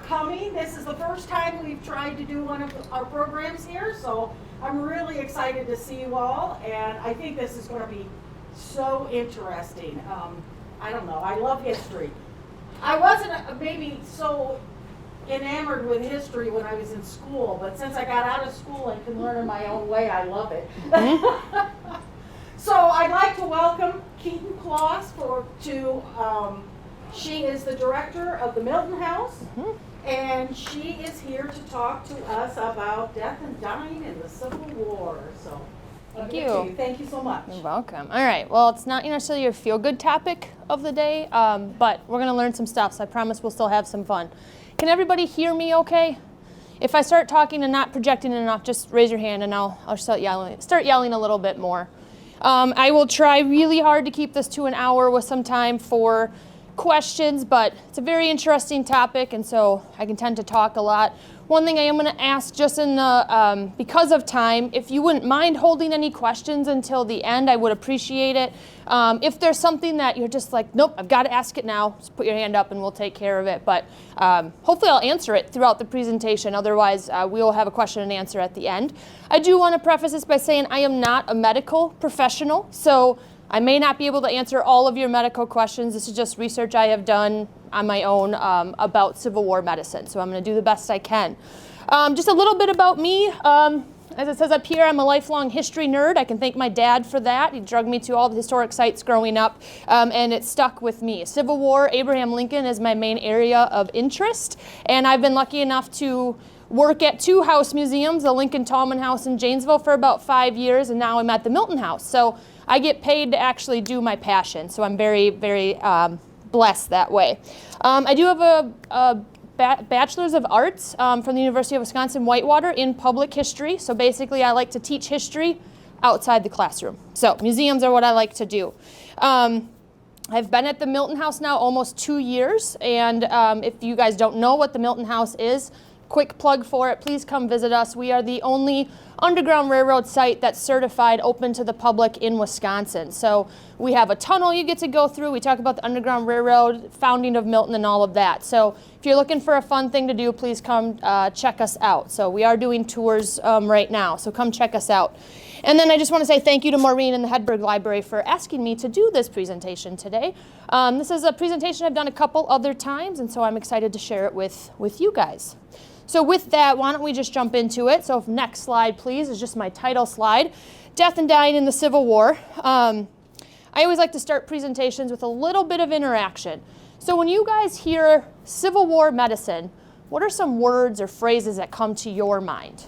coming. This is the first time we've tried to do one of our programs here, so I'm really excited to see you all, and I think this is going to be so interesting. I don't know, I love history. I wasn't maybe so enamored with history when I was in school, but since I got out of school and can learn in my own way, I love it. So I'd like to welcome Keighton Klos she is the director of the Milton House, and she is here to talk to us about death and dying in the Civil War. So thank you. Thank you so much. You're welcome. All right, well, it's not necessarily your feel-good topic of the day, but we're going to learn some stuff, so I promise we'll still have some fun. Can everybody hear me okay? If I start talking and not projecting enough, just raise your hand and I'll start yelling a little bit more. I will try really hard to keep this to an hour with some time for questions, but it's a very interesting topic, and so I can tend to talk a lot. One thing I am going to ask, just in the because of time, if you wouldn't mind holding any questions until the end, I would appreciate it. If there's something that you're just like, nope, I've got to ask it now, just put your hand up and we'll take care of it. But hopefully I'll answer it throughout the presentation. Otherwise, we'll have a question and answer at the end. I do want to preface this by saying I am not a medical professional, so I may not be able to answer all of your medical questions. This is just research I have done on my own about Civil War medicine, so I'm going to do the best I can. Just a little bit about me. As it says up here, I'm a lifelong history nerd. I can thank my dad for that. He drugged me to all the historic sites growing up, and it stuck with me. Civil War, Abraham Lincoln is my main area of interest, and I've been lucky enough to work at 2 house museums, the Lincoln Tallman House in Janesville for about 5 years, and now I'm at the Milton House. So I get paid to actually do my passion, so I'm very, very blessed that way. I do have a Bachelor's of Arts from the University of Wisconsin-Whitewater in public history. So basically I like to teach history outside the classroom. So museums are what I like to do. I've been at the Milton House now almost 2 years, and if you guys don't know what the Milton House is, quick plug for it, please come visit us. We are the only Underground Railroad site that's certified open to the public in Wisconsin. So we have a tunnel you get to go through. We talk about the Underground Railroad, founding of Milton, and all of that. So if you're looking for a fun thing to do, please come check us out. So we are doing tours right now, so come check us out. And then I just want to say thank you to Maureen and the Hedberg Library for asking me to do this presentation today. This is a presentation I've done a couple other times, and so I'm excited to share it with you guys. So with that, why don't we just jump into it? So next slide, please, is just my title slide, Death and Dying in the Civil War. I always like to start presentations with a little bit of interaction. So when you guys hear Civil War medicine, what are some words or phrases that come to your mind?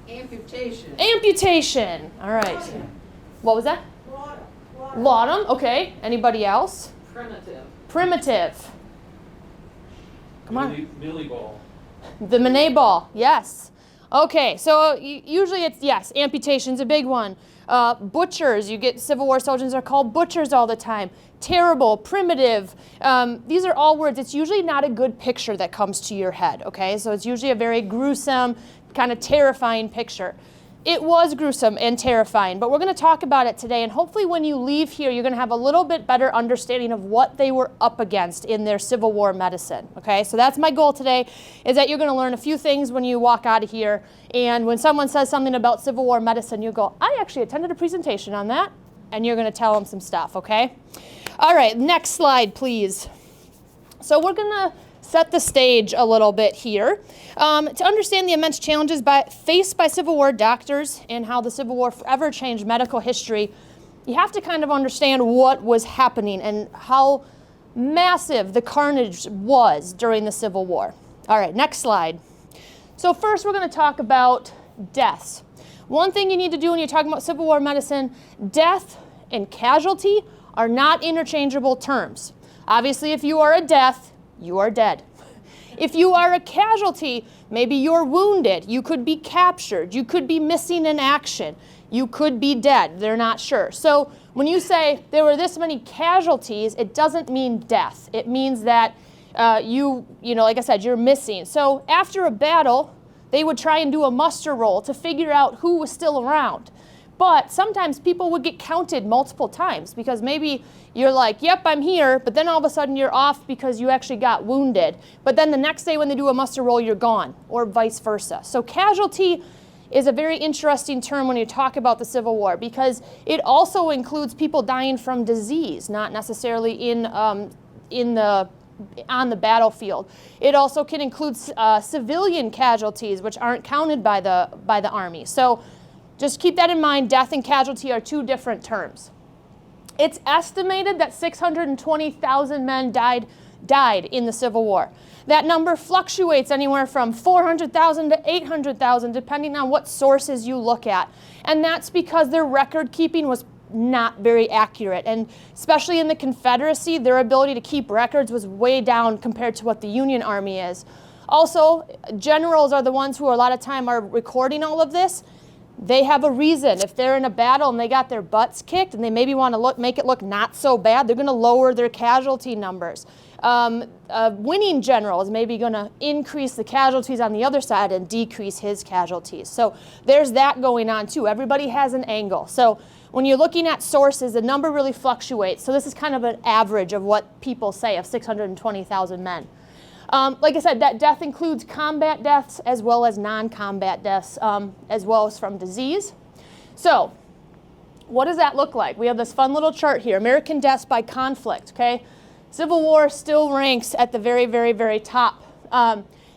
Amputation. Amputation. All right. Laudanum. What was that? Laudanum. Okay. Anybody else? Primitive. Primitive. Come on. Millie ball. The Manet ball, yes. Okay, so usually it's, yes, amputation's a big one. Butchers, you get Civil War soldiers are called butchers all the time. Terrible, primitive, these are all words. It's usually not a good picture that comes to your head, okay? So it's usually a very gruesome, kind of terrifying picture. It was gruesome and terrifying, but we're going to talk about it today, and hopefully when you leave here, you're going to have a little bit better understanding of what they were up against in their Civil War medicine, okay? So that's my goal today, is that you're going to learn a few things when you walk out of here, and when someone says something about Civil War medicine, you go, I actually attended a presentation on that, and you're going to tell them some stuff, okay? All right, next slide, please. So we're going to set the stage a little bit here. To understand the immense challenges faced by Civil War doctors and how the Civil War forever changed medical history, you have to kind of understand what was happening and how massive the carnage was during the Civil War. All right, next slide. So first we're going to talk about deaths. One thing you need to do when you're talking about Civil War medicine, death and casualty are not interchangeable terms. Obviously, if you are a death, you are dead. If you are a casualty, maybe you're wounded, you could be captured, you could be missing in action, you could be dead, they're not sure. So when you say there were this many casualties, it doesn't mean death. It means that you know, like I said, you're missing. So after a battle, they would try and do a muster roll to figure out who was still around. But sometimes people would get counted multiple times because maybe you're like, yep, I'm here, but then all of a sudden you're off because you actually got wounded. But then the next day when they do a muster roll, you're gone, or vice versa. So casualty is a very interesting term when you talk about the Civil War because it also includes people dying from disease, not necessarily on the battlefield. It also can include civilian casualties, which aren't counted by the Army. So just keep that in mind. Death and casualty are two different terms. It's estimated that 620,000 men died in the Civil War. That number fluctuates anywhere from 400,000 to 800,000, depending on what sources you look at. And that's because their record keeping was not very accurate. And especially in the Confederacy, their ability to keep records was way down compared to what the Union Army is. Also, generals are the ones who a lot of time are recording all of this. They have a reason. If they're in a battle and they got their butts kicked and they maybe want to make it look not so bad, they're going to lower their casualty numbers. A winning general is maybe going to increase the casualties on the other side and decrease his casualties. So there's that going on too. Everybody has an angle. So when you're looking at sources, the number really fluctuates. So this is kind of an average of what people say of 620,000 men. Like I said, that death includes combat deaths as well as non-combat deaths, as well as from disease. So what does that look like? We have this fun little chart here, American deaths by conflict, okay? Civil War still ranks at the very, very, very top.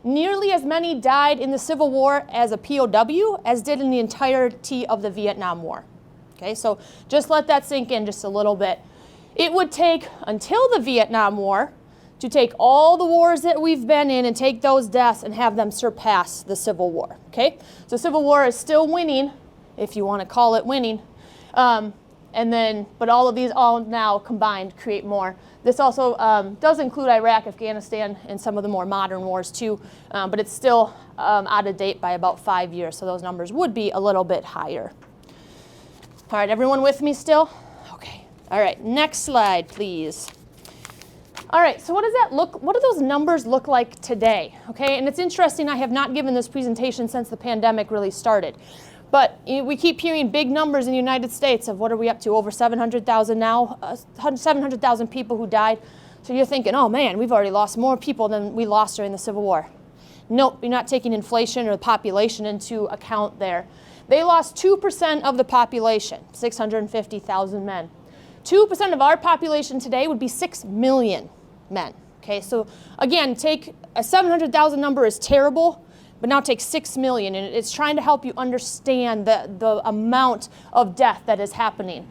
Nearly as many died in the Civil War as a POW as did in the entirety of the Vietnam War. Okay, so just let that sink in just a little bit. It would take until the Vietnam War to take all the wars that we've been in and take those deaths and have them surpass the Civil War. Okay, so Civil War is still winning, if you want to call it winning. But all of these all now combined create more. This also does include Iraq, Afghanistan, and some of the more modern wars too, but it's still out of date by about 5 years, so those numbers would be a little bit higher. All right, everyone with me still? Okay. All right, next slide, please. All right, so what do those numbers look like today? Okay, and it's interesting, I have not given this presentation since the pandemic really started. But we keep hearing big numbers in the United States of what are we up to, over 700,000 now, 700,000 people who died. So you're thinking, oh man, we've already lost more people than we lost during the Civil War. Nope, you're not taking inflation or the population into account there. They lost 2% of the population, 650,000 men. 2% of our population today would be 6 million men. Okay, so again, take a 700,000 number is terrible, but now take 6 million, and it's trying to help you understand the amount of death that is happening.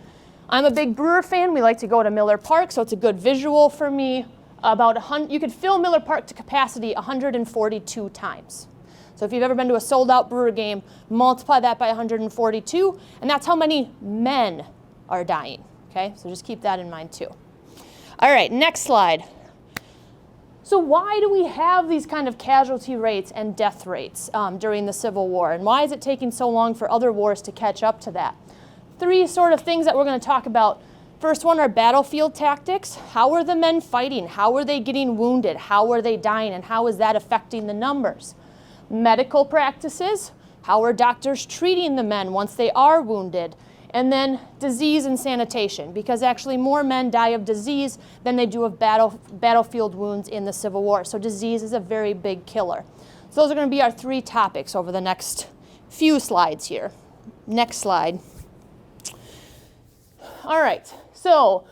I'm a big Brewer fan. We like to go to Miller Park, so it's a good visual for me. You could fill Miller Park to capacity 142 times. So if you've ever been to a sold-out Brewer game, multiply that by 142, and that's how many men are dying. Okay, so just keep that in mind too. All right, next slide. So why do we have these kind of casualty rates and death rates during the Civil War? And why is it taking so long for other wars to catch up to that? 3 sort of things that we're going to talk about. First one are battlefield tactics. How are the men fighting? How are they getting wounded? How are they dying? And how is that affecting the numbers? Medical practices. How are doctors treating the men once they are wounded? And then disease and sanitation, because actually more men die of disease than they do of battlefield wounds in the Civil War. So disease is a very big killer. So those are going to be our 3 topics over the next few slides here. Next slide. All right, so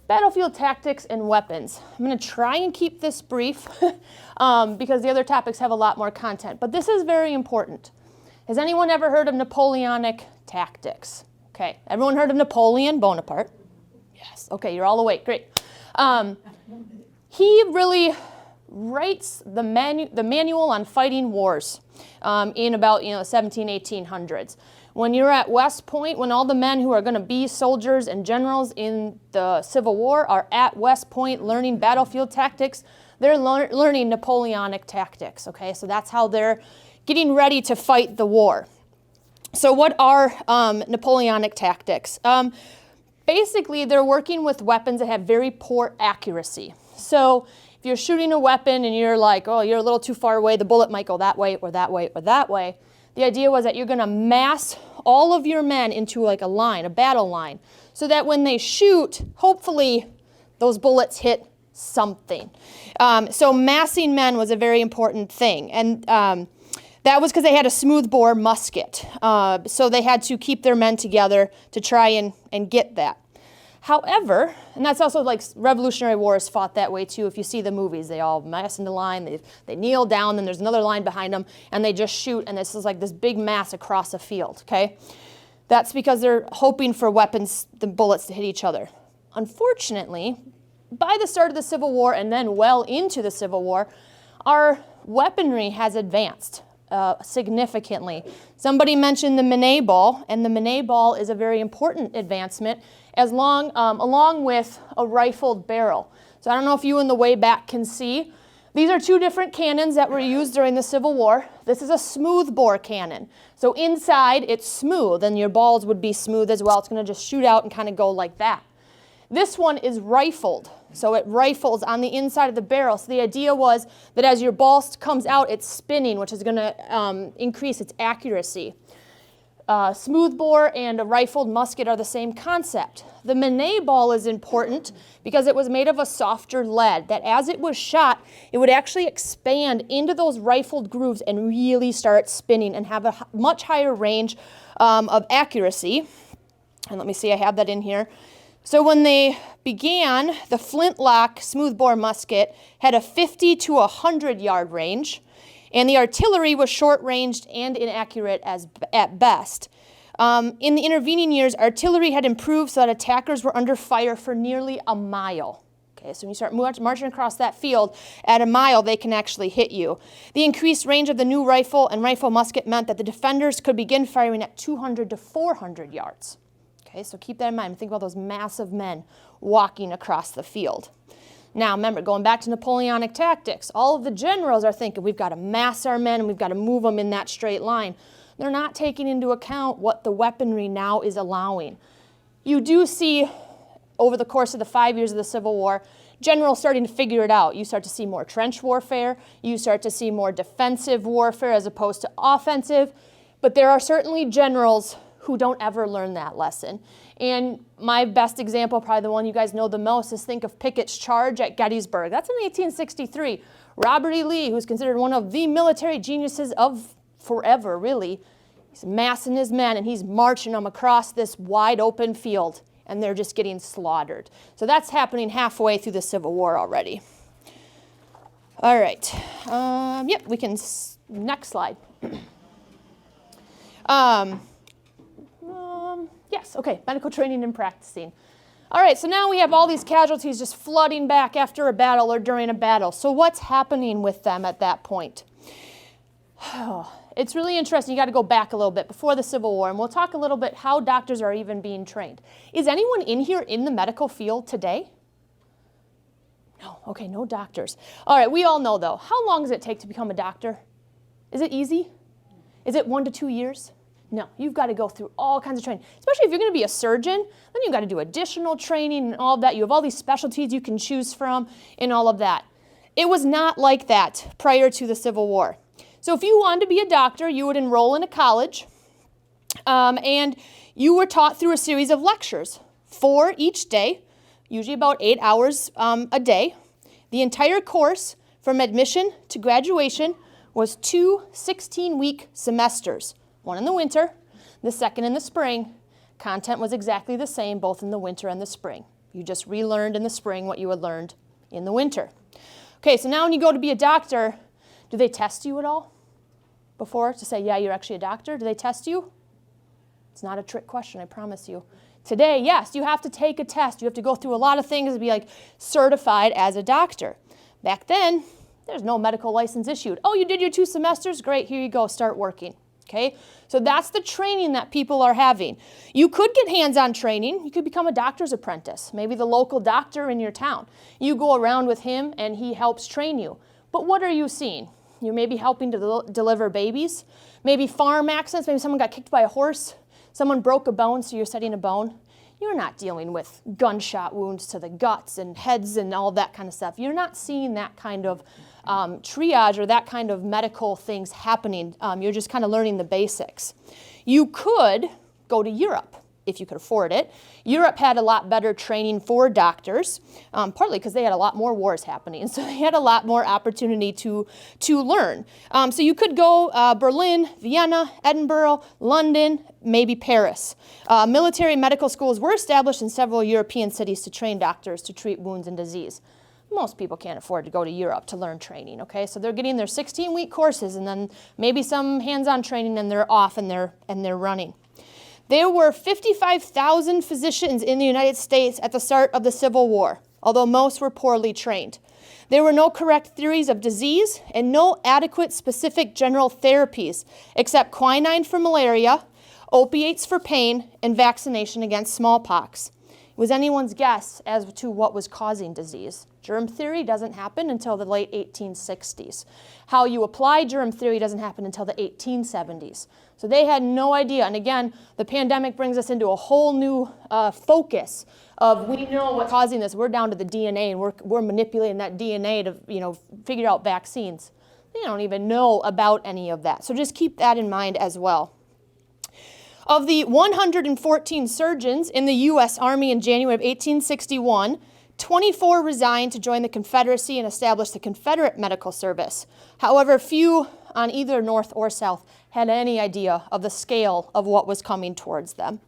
battlefield tactics and weapons. I'm going to try and keep this brief because the other topics have a lot more content. But this is very important. Has anyone ever heard of Napoleonic tactics? Okay, everyone heard of Napoleon Bonaparte? Yes, okay, you're all awake, great. He really writes the manual on fighting wars in about 1800s. When you're at West Point, when all the men who are going to be soldiers and generals in the Civil War are at West Point learning battlefield tactics, they're learning Napoleonic tactics, okay? So that's how they're getting ready to fight the war. So what are Napoleonic tactics? Basically, they're working with weapons that have very poor accuracy. So if you're shooting a weapon and you're like, oh, you're a little too far away, the bullet might go that way or that way or that way. The idea was that you're going to mass all of your men into like a line, a battle line, so that when they shoot, hopefully those bullets hit something. So massing men was a very important thing. And that was because they had a smoothbore musket. So they had to keep their men together to try and get that. However, and that's also like Revolutionary Wars fought that way too. If you see the movies, they all mass into line, they kneel down, then there's another line behind them, and they just shoot, and this is like this big mass across a field, okay? That's because they're hoping for weapons, the bullets to hit each other. Unfortunately, by the start of the Civil War and then well into the Civil War, our weaponry has advanced significantly. Somebody mentioned the Minet ball, and the Minet ball is a very important advancement along with a rifled barrel. So I don't know if you in the way back can see. These are two different cannons that were used during the Civil War. This is a smoothbore cannon. So inside it's smooth, and your balls would be smooth as well. It's going to just shoot out and kind of go like that. This one is rifled, so it rifles on the inside of the barrel. So the idea was that as your ball comes out, it's spinning, which is going to increase its accuracy. Smoothbore and a rifled musket are the same concept. The Minet ball is important because it was made of a softer lead that as it was shot, it would actually expand into those rifled grooves and really start spinning and have a much higher range of accuracy. And let me see, I have that in here. So when they began, the flintlock smoothbore musket had a 50 to 100 yard range, and the artillery was short-ranged and inaccurate at best. In the intervening years, artillery had improved so that attackers were under fire for nearly a mile. Okay, so when you start marching across that field, at a mile, they can actually hit you. The increased range of the new rifle and rifle musket meant that the defenders could begin firing at 200 to 400 yards. Okay, so keep that in mind. Think about those massive men walking across the field. Now, remember, going back to Napoleonic tactics, all of the generals are thinking we've got to mass our men and we've got to move them in that straight line. They're not taking into account what the weaponry now is allowing. You do see, over the course of the 5 years of the Civil War, generals starting to figure it out. You start to see more trench warfare. You start to see more defensive warfare as opposed to offensive. But there are certainly generals who don't ever learn that lesson. And my best example, probably the one you guys know the most, is think of Pickett's charge at Gettysburg. That's in 1863. Robert E. Lee, who's considered one of the military geniuses of forever, really, he's massing his men and he's marching them across this wide open field, and they're just getting slaughtered. So that's happening halfway through the Civil War already. All right. Yep, we can, next slide. Yes, okay, medical training and practicing. All right, so now we have all these casualties just flooding back after a battle or during a battle. So what's happening with them at that point? It's really interesting. You got to go back a little bit before the Civil War, and we'll talk a little bit how doctors are even being trained. Is anyone in here in the medical field today? No, okay, no doctors. All right, we all know though, how long does it take to become a doctor? Is it easy? Is it 1 to 2 years? No, you've got to go through all kinds of training. Especially if you're going to be a surgeon, then you've got to do additional training and all of that. You have all these specialties you can choose from and all of that. It was not like that prior to the Civil War. So if you wanted to be a doctor, you would enroll in a college, and you were taught through a series of lectures, 4 each day, usually about 8 hours a day. The entire course from admission to graduation was 2 16-week semesters. One in the winter, the second in the spring. Content was exactly the same both in the winter and the spring. You just relearned in the spring what you had learned in the winter. Okay, so now when you go to be a doctor, do they test you at all before to say, yeah, you're actually a doctor? Do they test you? It's not a trick question, I promise you. Today, yes, you have to take a test. You have to go through a lot of things to be like certified as a doctor. Back then, there's no medical license issued. Oh, you did your 2 semesters? Great, here you go, start working. Okay, so that's the training that people are having. You could get hands-on training. You could become a doctor's apprentice, maybe the local doctor in your town. You go around with him and he helps train you. But what are you seeing? You may be helping to deliver babies, maybe farm accidents, maybe someone got kicked by a horse, someone broke a bone, so you're setting a bone. You're not dealing with gunshot wounds to the guts and heads and all that kind of stuff. You're not seeing that kind of triage or that kind of medical things happening. You're just kind of learning the basics. You could go to Europe if you could afford it. Europe had a lot better training for doctors, partly because they had a lot more wars happening, so they had a lot more opportunity to learn. So you could go Berlin, Vienna, Edinburgh, London, maybe Paris. Military medical schools were established in several European cities to train doctors to treat wounds and disease. Most people can't afford to go to Europe to learn training, okay? So they're getting their 16-week courses and then maybe some hands-on training, and they're off and they're running. There were 55,000 physicians in the United States at the start of the Civil War, although most were poorly trained. There were no correct theories of disease and no adequate specific general therapies except quinine for malaria, opiates for pain, and vaccination against smallpox. It was anyone's guess as to what was causing disease. Germ theory doesn't happen until the late 1860s. How you apply germ theory doesn't happen until the 1870s. So they had no idea. And again, the pandemic brings us into a whole new focus of we know what's causing this. We're down to the DNA, and we're manipulating that DNA to figure out vaccines. They don't even know about any of that. So just keep that in mind as well. Of the 114 surgeons in the U.S. Army in January of 1861, 24 resigned to join the Confederacy and establish the Confederate Medical Service. However, few on either North or South had any idea of the scale of what was coming towards them.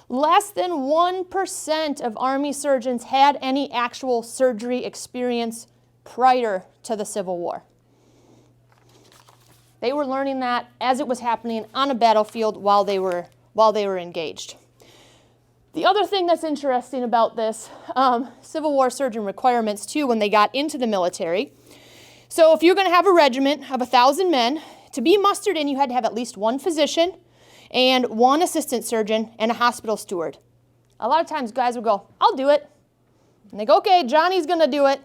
Less than 1% of Army surgeons had any actual surgery experience prior to the Civil War. They were learning that as it was happening on a battlefield while they were engaged. The other thing that's interesting about this, Civil War surgeon requirements too when they got into the military. So if you're going to have a regiment of 1,000 men, to be mustered in, you had to have at least one physician and one assistant surgeon and a hospital steward. A lot of times guys would go, I'll do it. And they go, okay, Johnny's going to do it.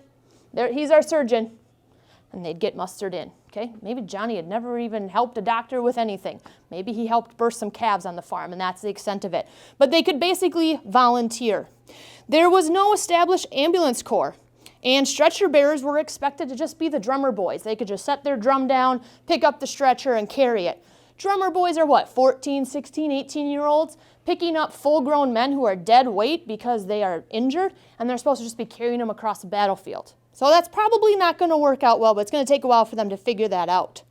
He's our surgeon. And they'd get mustered in. Okay, maybe Johnny had never even helped a doctor with anything. Maybe he helped birth some calves on the farm, and that's the extent of it. But they could basically volunteer. There was no established ambulance corps, and stretcher bearers were expected to just be the drummer boys. They could just set their drum down, pick up the stretcher, and carry it. Drummer boys are what, 14, 16, 18-year-olds, picking up full-grown men who are dead weight because they are injured, and they're supposed to just be carrying them across the battlefield. So that's probably not going to work out well, but it's going to take a while for them to figure that out.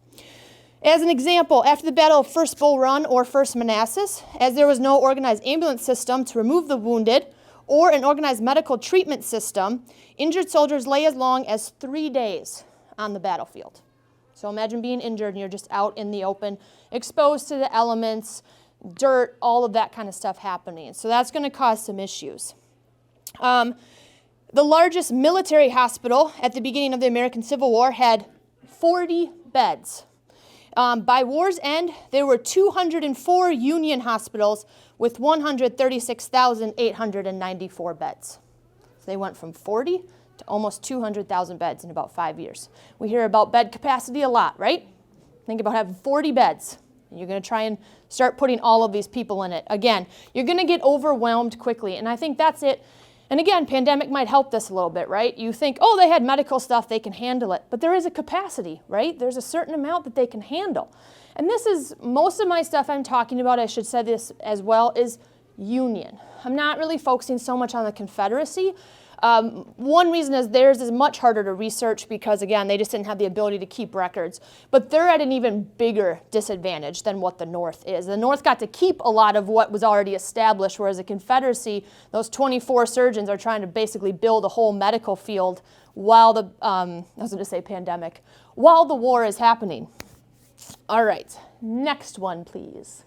As an example, after the Battle of First Bull Run or First Manassas, as there was no organized ambulance system to remove the wounded or an organized medical treatment system, injured soldiers lay as long as 3 days on the battlefield. So imagine being injured and you're just out in the open, exposed to the elements, dirt, all of that kind of stuff happening. So that's going to cause some issues. The largest military hospital at the beginning of the American Civil War had 40 beds. By war's end, there were 204 Union hospitals with 136,894 beds. So they went from 40 to almost 200,000 beds in about 5 years. We hear about bed capacity a lot, right? Think about having 40 beds. You're going to try and start putting all of these people in it. Again, you're going to get overwhelmed quickly, and I think that's it. And again, pandemic might help this a little bit, right? You think, oh, they had medical stuff, they can handle it. But there is a capacity, right? There's a certain amount that they can handle. And this is, most of my stuff I'm talking about, I should say this as well, is Union. I'm not really focusing so much on the Confederacy. One reason is theirs is much harder to research because, again, they just didn't have the ability to keep records. But they're at an even bigger disadvantage than what the North is. The North got to keep a lot of what was already established, whereas the Confederacy, those 24 surgeons are trying to basically build a whole medical field while the, I was going to say pandemic, while the war is happening. All right, next one, please.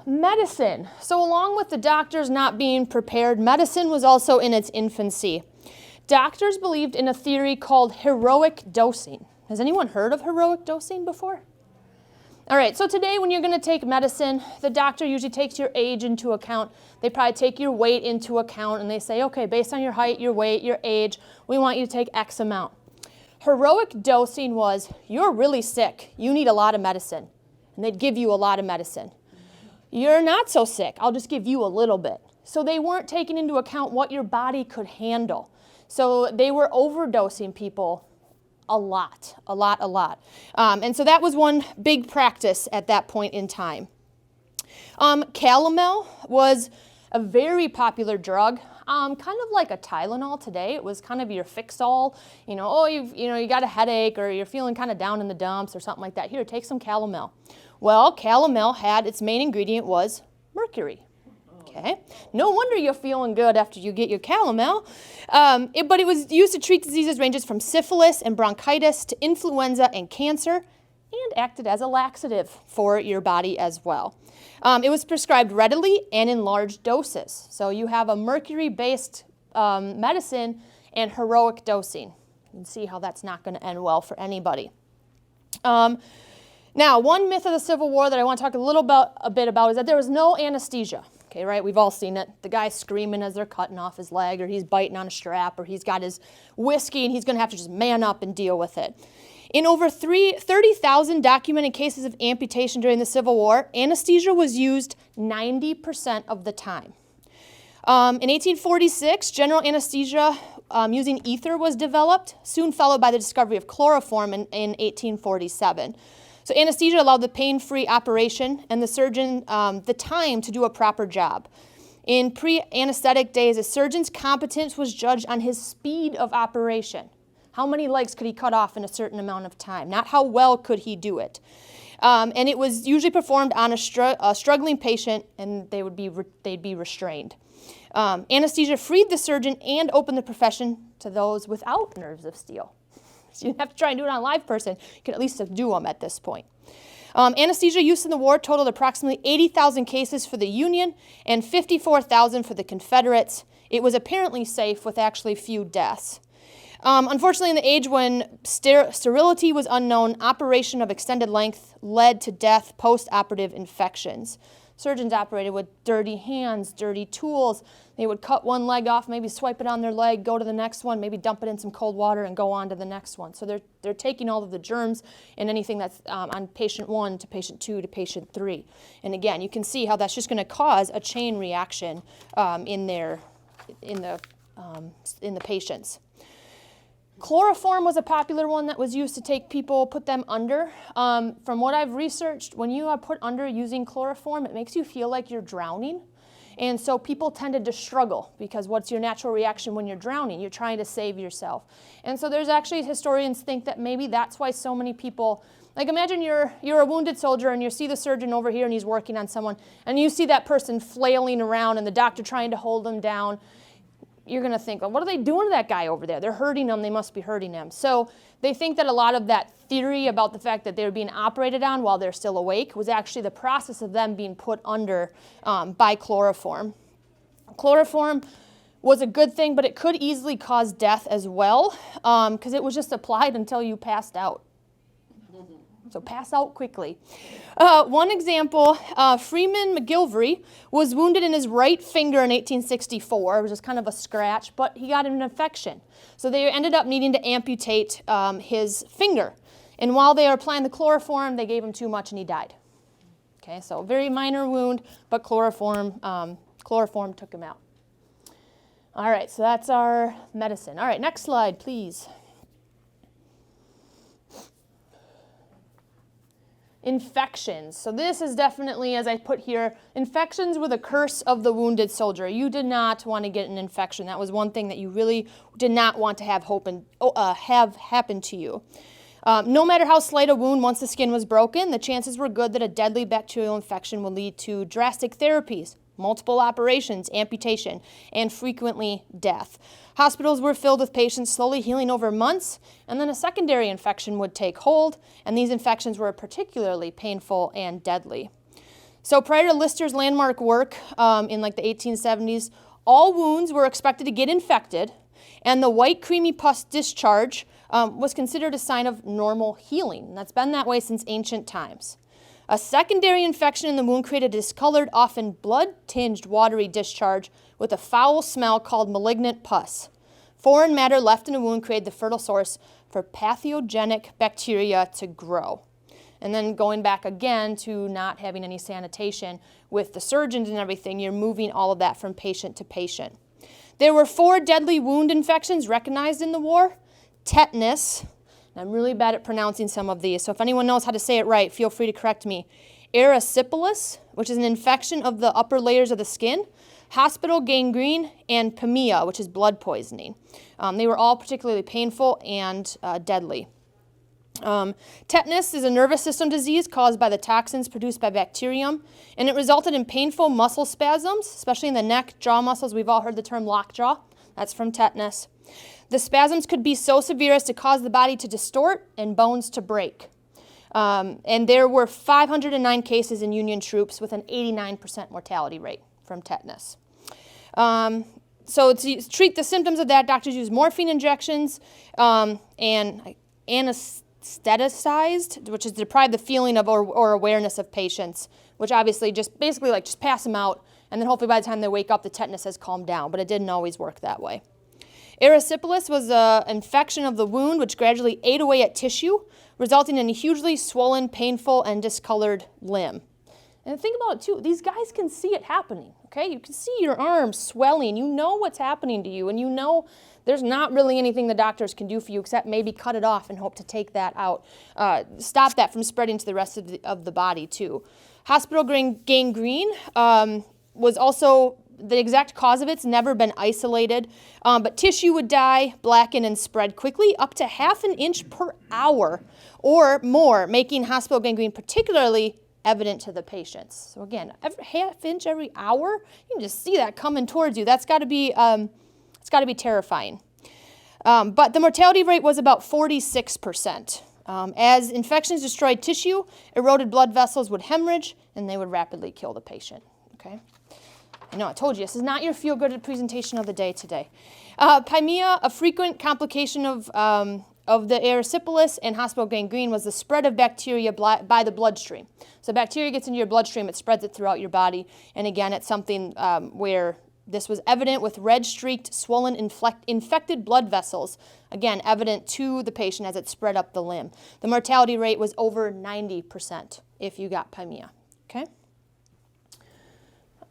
Medicine. So along with the doctors not being prepared, medicine was also in its infancy. Doctors believed in a theory called heroic dosing. Has anyone heard of heroic dosing before? All right, so today when you're going to take medicine, the doctor usually takes your age into account. They probably take your weight into account, and they say, okay, based on your height, your weight, your age, we want you to take X amount. Heroic dosing was, you're really sick, you need a lot of medicine, and they'd give you a lot of medicine. You're not so sick, I'll just give you a little bit. So they weren't taking into account what your body could handle. So they were overdosing people a lot. And so that was one big practice at that point in time. Calomel was a very popular drug, kind of like a Tylenol today. It was kind of your fix-all, you got a headache or you're feeling kind of down in the dumps or something like that. Here, take some Calomel. Well, Calomel had, its main ingredient was mercury. Okay, no wonder you're feeling good after you get your Calomel. But it was used to treat diseases ranges from syphilis and bronchitis to influenza and cancer, and acted as a laxative for your body as well. It was prescribed readily and in large doses. So you have a mercury-based medicine and heroic dosing. You can see how that's not going to end well for anybody. Now, one myth of the Civil War that I want to talk a bit about is that there was no anesthesia. Okay, right? We've all seen it. The guy's screaming as they're cutting off his leg, or he's biting on a strap, or he's got his whiskey and he's going to have to just man up and deal with it. In over 30,000 documented cases of amputation during the Civil War, anesthesia was used 90% of the time. In 1846, general anesthesia using ether was developed, soon followed by the discovery of chloroform in 1847. So anesthesia allowed the pain-free operation and the surgeon the time to do a proper job. In pre-anesthetic days, a surgeon's competence was judged on his speed of operation. How many legs could he cut off in a certain amount of time? Not how well could he do it. And it was usually performed on a struggling patient, and they'd be restrained. Anesthesia freed the surgeon and opened the profession to those without nerves of steel. So you didn't have to try and do it on a live person. You could at least do them at this point. Anesthesia use in the war totaled approximately 80,000 cases for the Union and 54,000 for the Confederates. It was apparently safe with actually few deaths. Unfortunately, in the age when sterility was unknown, operation of extended length led to death post-operative infections. Surgeons operated with dirty hands, dirty tools. They would cut one leg off, maybe swipe it on their leg, go to the next one, maybe dump it in some cold water and go on to the next one. So they're taking all of the germs and anything that's on patient 1 to patient 2 to patient 3. And again, you can see how that's just going to cause a chain reaction in the patients. Chloroform was a popular one that was used to take people, put them under. From what I've researched, when you are put under using chloroform, it makes you feel like you're drowning. And so people tended to struggle because what's your natural reaction when you're drowning? You're trying to save yourself. And so there's actually, historians think that maybe that's why so many people, like imagine you're a wounded soldier and you see the surgeon over here and he's working on someone and you see that person flailing around and the doctor trying to hold them down. You're going to think, well, what are they doing to that guy over there? They're hurting him. They must be hurting him. So they think that a lot of that theory about the fact that they were being operated on while they're still awake was actually the process of them being put under by chloroform. Chloroform was a good thing, but it could easily cause death as well because it was just applied until you passed out. So pass out quickly. One example, Freeman McGilvery was wounded in his right finger in 1864. It was just kind of a scratch, but he got an infection. So they ended up needing to amputate his finger. And while they were applying the chloroform, they gave him too much and he died. Okay, so a very minor wound, but chloroform took him out. All right, so that's our medicine. All right, next slide, please. Infections. So this is definitely, as I put here, infections were the curse of the wounded soldier. You did not want to get an infection. That was one thing that you really did not want to have happen to you. No matter how slight a wound, once the skin was broken, the chances were good that a deadly bacterial infection would lead to drastic therapies, multiple operations, amputation, and frequently death. Hospitals were filled with patients slowly healing over months, and then a secondary infection would take hold, and these infections were particularly painful and deadly. So prior to Lister's landmark work in like the 1870s, all wounds were expected to get infected, and the white creamy pus discharge was considered a sign of normal healing. And that's been that way since ancient times. A secondary infection in the wound created a discolored, often blood-tinged, watery discharge with a foul smell called malignant pus. Foreign matter left in a wound created the fertile source for pathogenic bacteria to grow. And then going back again to not having any sanitation with the surgeons and everything, you're moving all of that from patient to patient. There were 4 deadly wound infections recognized in the war: tetanus, And I'm really bad at pronouncing some of these, so if anyone knows how to say it right, feel free to correct me. Erysipelas, which is an infection of the upper layers of the skin, hospital gangrene, and pneumonia, which is blood poisoning. They were all particularly painful and deadly. Tetanus is a nervous system disease caused by the toxins produced by bacterium, and it resulted in painful muscle spasms, especially in the neck, jaw muscles. We've all heard the term lockjaw. That's from tetanus. The spasms could be so severe as to cause the body to distort and bones to break. And there were 509 cases in Union troops with an 89% mortality rate from tetanus. So to treat the symptoms of that, doctors use morphine injections and anestheticized, which is to deprive the feeling of or awareness of patients, which obviously just pass them out, and then hopefully by the time they wake up, the tetanus has calmed down, but it didn't always work that way. Erysipelas was an infection of the wound which gradually ate away at tissue, resulting in a hugely swollen, painful, and discolored limb. And think about it too, these guys can see it happening, okay? You can see your arms swelling, you know what's happening to you, and you know there's not really anything the doctors can do for you except maybe cut it off and hope to take that out, stop that from spreading to the rest of the body too. Hospital gangrene was also, the exact cause of it's never been isolated, but tissue would die, blacken, and spread quickly, up to ½ an inch per hour or more, making hospital gangrene particularly evident to the patients. So again, ½ inch every hour, you can just see that coming towards you. That's got to be, it's got to be terrifying. But the mortality rate was about 46%. As infections destroyed tissue, eroded blood vessels would hemorrhage, and they would rapidly kill the patient. Okay. I know, I told you, this is not your feel-good presentation of the day today. Pneumonia, a frequent complication of the erysipelas and hospital gangrene, was the spread of bacteria by the bloodstream. So bacteria gets into your bloodstream, it spreads it throughout your body, and again, it's something where this was evident with red-streaked, swollen, infected blood vessels, again, evident to the patient as it spread up the limb. The mortality rate was over 90% if you got pneumonia, okay?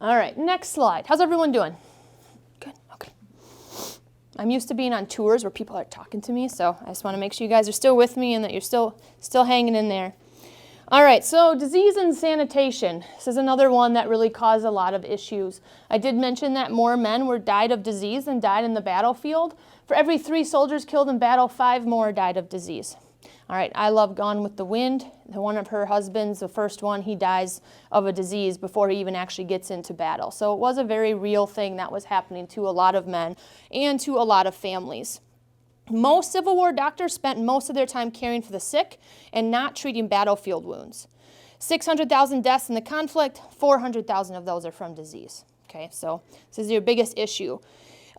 All right, next slide. How's everyone doing? Good, okay. I'm used to being on tours where people are talking to me, so I just want to make sure you guys are still with me and that you're still hanging in there. All right, so disease and sanitation. This is another one that really caused a lot of issues. I did mention that more men died of disease than died in the battlefield. For every 3 soldiers killed in battle, 5 more died of disease. All right, I love Gone with the Wind. One of her husbands, the first one, he dies of a disease before he even actually gets into battle. So it was a very real thing that was happening to a lot of men and to a lot of families. Most Civil War doctors spent most of their time caring for the sick and not treating battlefield wounds. 600,000 deaths in the conflict, 400,000 of those are from disease. Okay, so this is your biggest issue.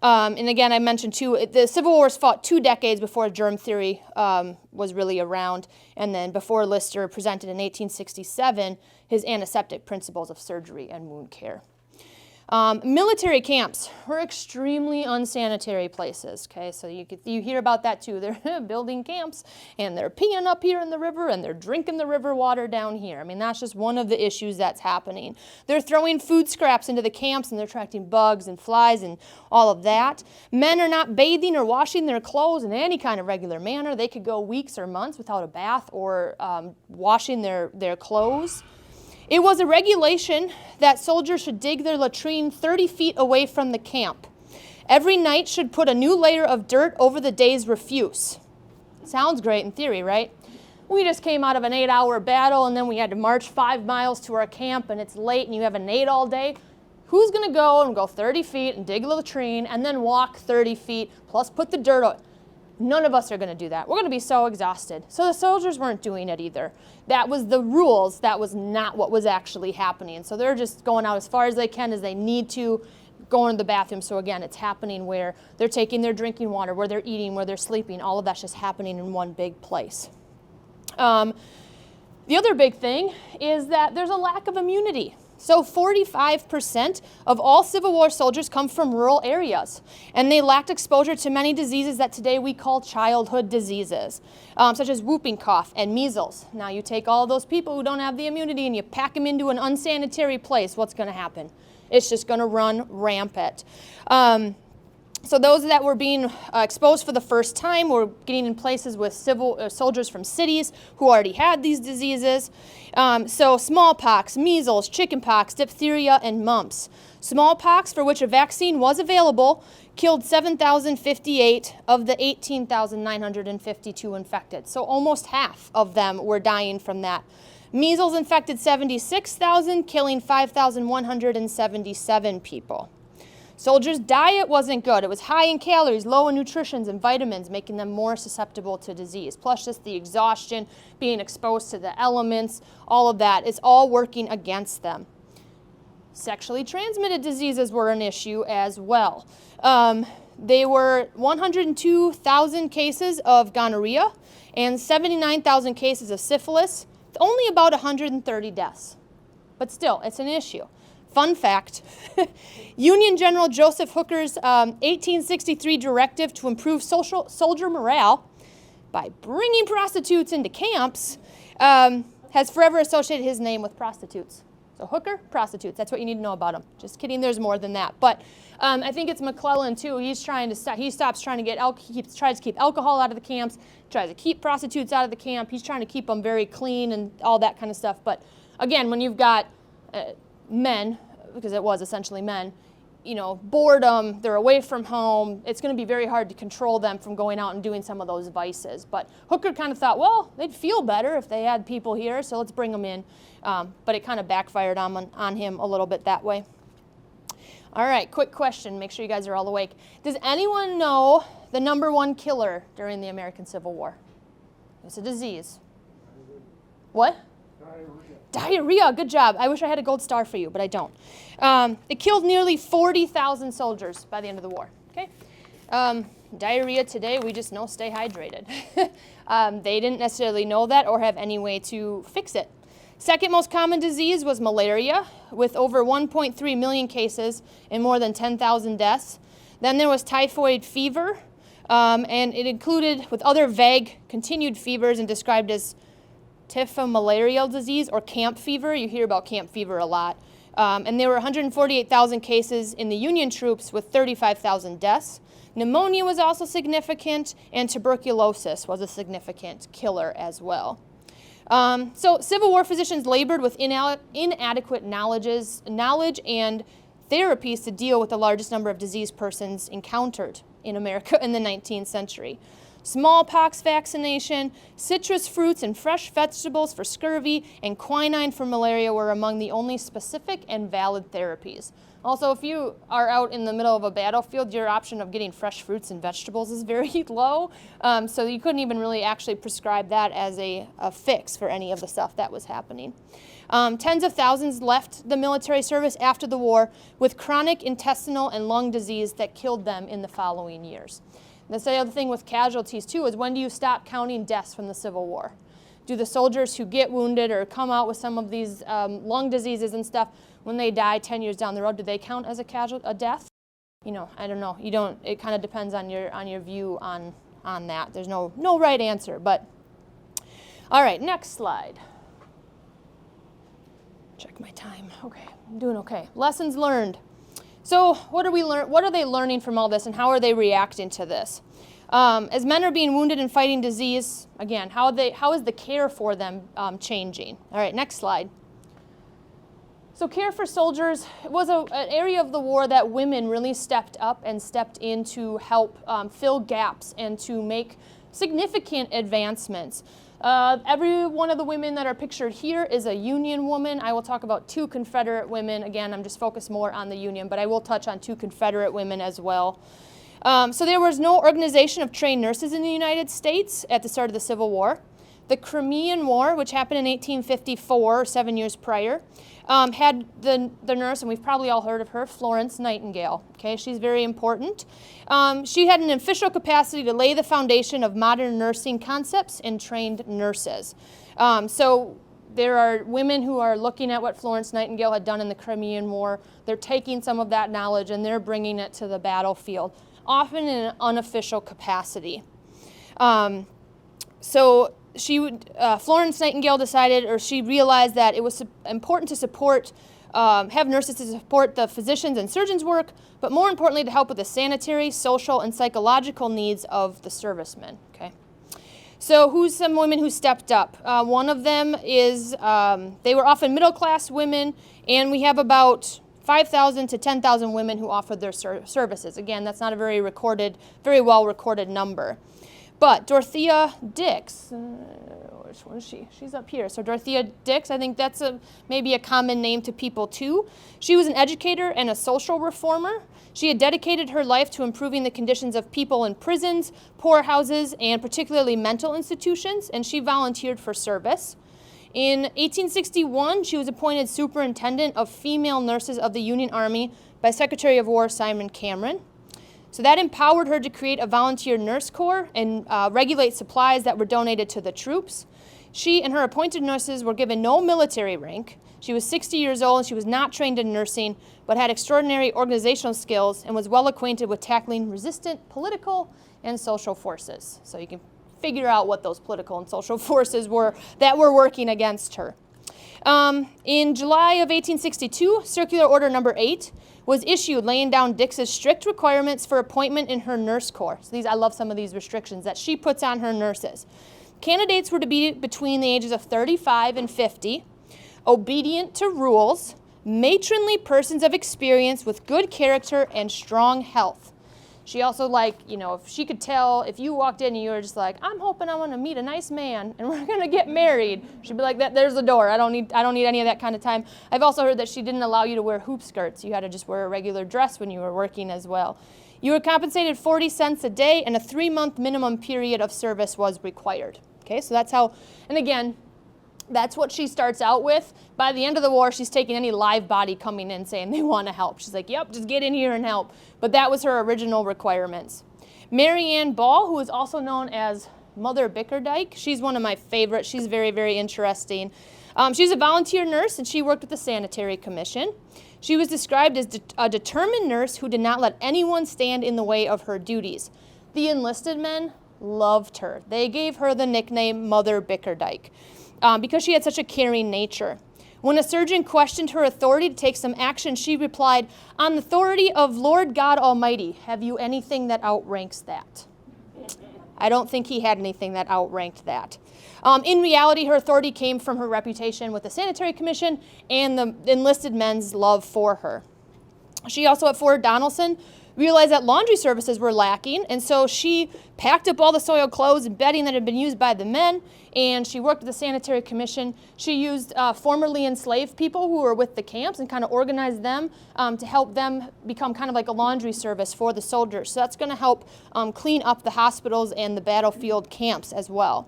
And again, I mentioned too, the Civil War was fought 2 decades before germ theory was really around, and then before Lister presented in 1867 his antiseptic principles of surgery and wound care. Military camps were extremely unsanitary places, okay, so you hear about that too. They're building camps, and they're peeing up here in the river, and they're drinking the river water down here. I mean, that's just one of the issues that's happening. They're throwing food scraps into the camps, and they're attracting bugs and flies and all of that. Men are not bathing or washing their clothes in any kind of regular manner. They could go weeks or months without a bath or washing their clothes. It was a regulation that soldiers should dig their latrine 30 feet away from the camp. Every night should put a new layer of dirt over the day's refuse. Sounds great in theory, right? We just came out of an 8-hour battle, and then we had to march 5 miles to our camp, and it's late, and you have an 8 all day. Who's going to go 30 feet and dig a latrine and then walk 30 feet plus put the dirt on? None of us are going to do that. We're going to be so exhausted. So the soldiers weren't doing it either. That was the rules. That was not what was actually happening. So they're just going out as far as they can as they need to, going to the bathroom. So again, it's happening where they're taking their drinking water, where they're eating, where they're sleeping. All of that's just happening in one big place. The other big thing is that there's a lack of immunity. So 45% of all Civil War soldiers come from rural areas, and they lacked exposure to many diseases that today we call childhood diseases, such as whooping cough and measles. Now you take all those people who don't have the immunity and you pack them into an unsanitary place, what's going to happen? It's just going to run rampant. So those that were being exposed for the first time were getting in places with soldiers from cities who already had these diseases. So smallpox, measles, chickenpox, diphtheria, and mumps. Smallpox, for which a vaccine was available, killed 7,058 of the 18,952 infected. So almost half of them were dying from that. Measles infected 76,000, killing 5,177 people. Soldiers' diet wasn't good. It was high in calories, low in nutrition and vitamins, making them more susceptible to disease. Plus just the exhaustion, being exposed to the elements, all of that is all working against them. Sexually transmitted diseases were an issue as well. There were 102,000 cases of gonorrhea and 79,000 cases of syphilis, only about 130 deaths. But still, it's an issue. Fun fact, Union General Joseph Hooker's 1863 directive to improve soldier morale by bringing prostitutes into camps has forever associated his name with prostitutes. So Hooker, prostitutes, that's what you need to know about him. Just kidding, there's more than that. But I think it's McClellan too. He tries to keep alcohol out of the camps, tries to keep prostitutes out of the camp. He's trying to keep them very clean and all that kind of stuff. But again, when you've got men, because it was essentially men, you know, boredom, they're away from home, it's going to be very hard to control them from going out and doing some of those vices. But Hooker kind of thought, well, they'd feel better if they had people here, so let's bring them in. But it kind of backfired on him a little bit that way. All right, quick question, make sure you guys are all awake. Does anyone know the #1 killer during the American Civil War? It's a disease. What? Diarrhea, good job. I wish I had a gold star for you, but I don't. It killed nearly 40,000 soldiers by the end of the war. Okay? Diarrhea today, we just know stay hydrated. They didn't necessarily know that or have any way to fix it. Second most common disease was malaria, with over 1.3 million cases and more than 10,000 deaths. Then there was typhoid fever, and it included, with other vague continued fevers and described as typhomalarial disease or camp fever. You hear about camp fever a lot. And there were 148,000 cases in the Union troops with 35,000 deaths. Pneumonia was also significant, and tuberculosis was a significant killer as well. So Civil War physicians labored with inadequate knowledge and therapies to deal with the largest number of diseased persons encountered in America in the 19th century. Smallpox vaccination, citrus fruits and fresh vegetables for scurvy, and quinine for malaria were among the only specific and valid therapies. Also, if you are out in the middle of a battlefield, your option of getting fresh fruits and vegetables is very low, so you couldn't even really actually prescribe that as a fix for any of the stuff that was happening. Tens of thousands left the military service after the war with chronic intestinal and lung disease that killed them in the following years. That's the other thing with casualties too, is when do you stop counting deaths from the Civil War? Do the soldiers who get wounded or come out with some of these lung diseases and stuff, when they die 10 years down the road, do they count as a death? You know, I don't know. You don't. It kind of depends on your view on that. There's no right answer. But all right, next slide. Check my time. Okay, I'm doing okay. Lessons learned. So what are they learning from all this, and how are they reacting to this? As men are being wounded and fighting disease, again, how is the care for them changing? All right, next slide. So care for soldiers was an area of the war that women really stepped up and stepped in to help fill gaps and to make significant advancements. Every one of the women that are pictured here is a Union woman. I will talk about 2 Confederate women. Again, I'm just focused more on the Union, but I will touch on 2 Confederate women as well. So there was no organization of trained nurses in the United States at the start of the Civil War. The Crimean War, which happened in 1854, 7 years prior, had the nurse, and we've probably all heard of her, Florence Nightingale. Okay, she's very important. She had an official capacity to lay the foundation of modern nursing concepts and trained nurses. So there are women who are looking at what Florence Nightingale had done in the Crimean War. They're taking some of that knowledge and they're bringing it to the battlefield, often in an unofficial capacity. Florence Nightingale decided, or she realized that it was important to support have nurses to support the physicians' and surgeons' work, but more importantly to help with the sanitary, social, and psychological needs of the servicemen. Okay. So who's some women who stepped up? One of them is, they were often middle-class women, and we have about 5,000 to 10,000 women who offered their services. Again, that's not a very well-recorded number. But Dorothea Dix, which one is she? She's up here. So Dorothea Dix, I think that's maybe a common name to people too. She was an educator and a social reformer. She had dedicated her life to improving the conditions of people in prisons, poorhouses, and particularly mental institutions, and she volunteered for service. In 1861, she was appointed superintendent of female nurses of the Union Army by Secretary of War Simon Cameron. So that empowered her to create a volunteer nurse corps and regulate supplies that were donated to the troops. She and her appointed nurses were given no military rank. She was 60 years old and she was not trained in nursing, but had extraordinary organizational skills and was well acquainted with tackling resistant political and social forces. So you can figure out what those political and social forces were that were working against her. In July of 1862, Circular Order Number 8 was issued laying down Dix's strict requirements for appointment in her nurse corps. So I love some of these restrictions that she puts on her nurses. Candidates were to be between the ages of 35 and 50, obedient to rules, matronly persons of experience with good character and strong health. She also, if she could tell, if you walked in and you were just like, I'm hoping I want to meet a nice man and we're going to get married, she'd be like, there's the door. I don't need any of that kind of time. I've also heard that she didn't allow you to wear hoop skirts. You had to just wear a regular dress when you were working as well. You were compensated 40 cents a day, and a 3-month minimum period of service was required. Okay, so that's how, and again, that's what she starts out with. By the end of the war, she's taking any live body coming in saying they want to help. She's like, yep, just get in here and help. But that was her original requirements. Mary Ann Ball, who is also known as Mother Bickerdike, she's one of my favorites. She's very, very interesting. She's a volunteer nurse, and she worked with the Sanitary Commission. She was described as a determined nurse who did not let anyone stand in the way of her duties. The enlisted men loved her. They gave her the nickname Mother Bickerdike. Because she had such a caring nature. When a surgeon questioned her authority to take some action, she replied, on the authority of Lord God Almighty, have you anything that outranks that? I don't think he had anything that outranked that. In reality, her authority came from her reputation with the Sanitary Commission and the enlisted men's love for her. She also, at Fort Donelson, realized that laundry services were lacking, and so she packed up all the soiled clothes and bedding that had been used by the men, and she worked with the Sanitary Commission. She used formerly enslaved people who were with the camps and kind of organized them to help them become kind of like a laundry service for the soldiers. So that's going to help clean up the hospitals and the battlefield camps as well.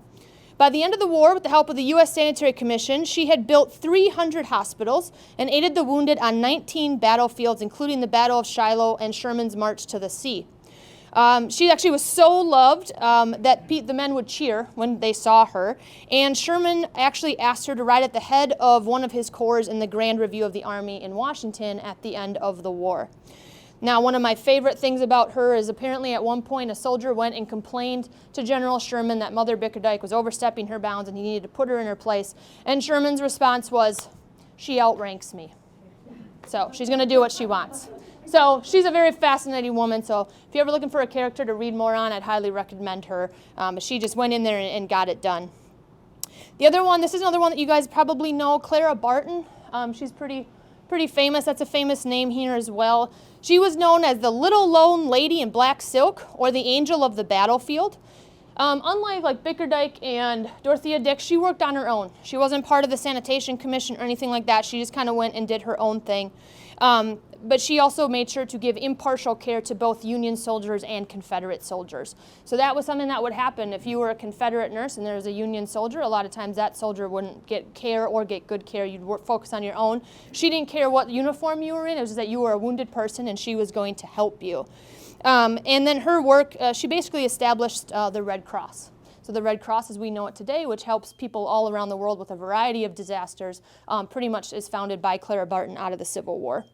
By the end of the war, with the help of the U.S. Sanitary Commission, she had built 300 hospitals and aided the wounded on 19 battlefields, including the Battle of Shiloh and Sherman's March to the Sea. She actually was so loved that the men would cheer when they saw her, and Sherman actually asked her to ride at the head of one of his corps in the Grand Review of the Army in Washington at the end of the war. Now, one of my favorite things about her is apparently at one point a soldier went and complained to General Sherman that Mother Bickerdike was overstepping her bounds and he needed to put her in her place. And Sherman's response was, she outranks me. So she's going to do what she wants. So she's a very fascinating woman. So if you're ever looking for a character to read more on, I'd highly recommend her. But she just went in there and got it done. The other one, this is another one that you guys probably know, Clara Barton. She's pretty famous. That's a famous name here as well. She was known as the Little Lone Lady in Black Silk, or the Angel of the Battlefield. Unlike Bickerdike and Dorothea Dix, she worked on her own. She wasn't part of the Sanitation Commission or anything like that. She just kind of went and did her own thing. But she also made sure to give impartial care to both Union soldiers and Confederate soldiers. So that was something that would happen if you were a Confederate nurse and there was a Union soldier. A lot of times that soldier wouldn't get care or get good care. You'd focus on your own. She didn't care what uniform you were in. It was just that you were a wounded person and she was going to help you. And then her work, she basically established the Red Cross. So the Red Cross as we know it today, which helps people all around the world with a variety of disasters, pretty much is founded by Clara Barton out of the Civil War.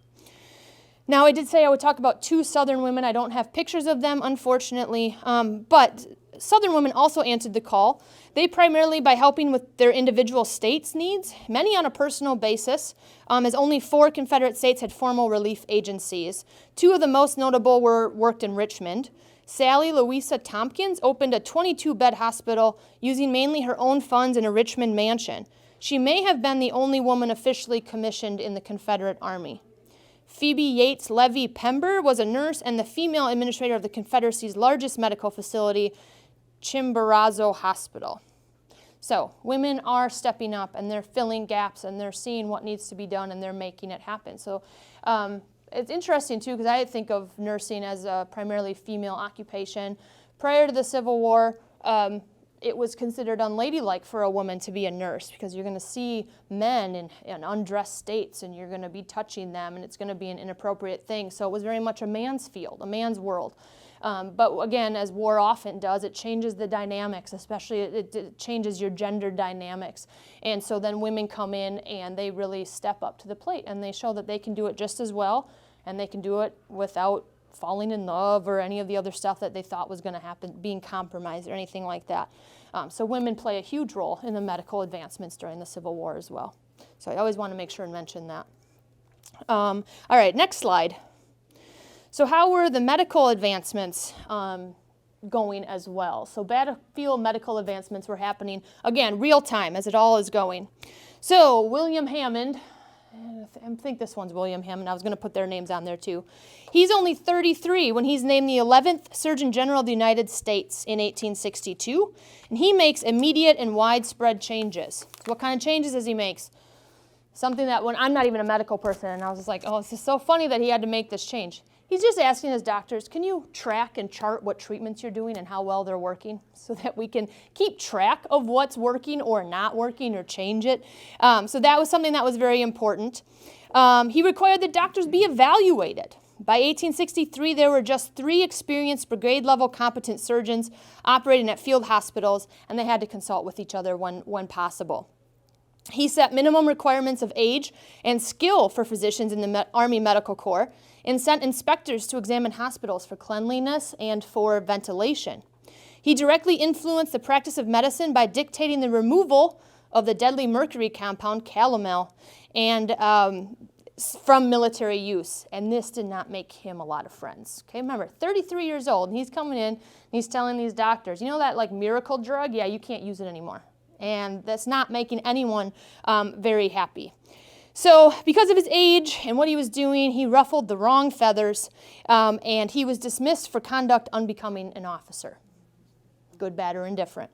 Now, I did say I would talk about two Southern women. I don't have pictures of them, unfortunately, but Southern women also answered the call. They primarily by helping with their individual states' needs, many on a personal basis, as only 4 Confederate states had formal relief agencies. 2 of the most notable worked in Richmond. Sally Louisa Tompkins opened a 22-bed hospital using mainly her own funds in a Richmond mansion. She may have been the only woman officially commissioned in the Confederate Army. Phoebe Yates Levy Pember was a nurse and the female administrator of the Confederacy's largest medical facility, Chimborazo Hospital. So women are stepping up and they're filling gaps and they're seeing what needs to be done and they're making it happen. So it's interesting too because I think of nursing as a primarily female occupation. Prior to the Civil War, it was considered unladylike for a woman to be a nurse because you're going to see men in undressed states and you're going to be touching them and it's going to be an inappropriate thing. So it was very much a man's field, a man's world. But again, as war often does, it changes the dynamics, especially it changes your gender dynamics. And so then women come in and they really step up to the plate and they show that they can do it just as well and they can do it without falling in love or any of the other stuff that they thought was going to happen, being compromised or anything like that. So women play a huge role in the medical advancements during the Civil War as well. So I always want to make sure and mention that. All right, next slide. So how were the medical advancements going as well? So battlefield medical advancements were happening, again, real time as it all is going. So William Hammond, I think this one's William Hammond. I was going to put their names on there too. He's only 33 when he's named the 11th Surgeon General of the United States in 1862, and he makes immediate and widespread changes. So what kind of changes does he make? Something that when I'm not even a medical person, and I was just like, oh, this is so funny that he had to make this change. He's just asking his doctors, can you track and chart what treatments you're doing and how well they're working so that we can keep track of what's working or not working or change it? So that was something that was very important. He required that doctors be evaluated. By 1863, there were just 3 experienced brigade-level competent surgeons operating at field hospitals, and they had to consult with each other when possible. He set minimum requirements of age and skill for physicians in the Army Medical Corps and sent inspectors to examine hospitals for cleanliness and for ventilation. He directly influenced the practice of medicine by dictating the removal of the deadly mercury compound, calomel, and from military use, and this did not make him a lot of friends. Okay, remember, 33 years old, and he's coming in, and he's telling these doctors, you know that like miracle drug? Yeah, you can't use it anymore. And that's not making anyone very happy. So because of his age and what he was doing, he ruffled the wrong feathers, and he was dismissed for conduct unbecoming an officer. Good, bad, or indifferent.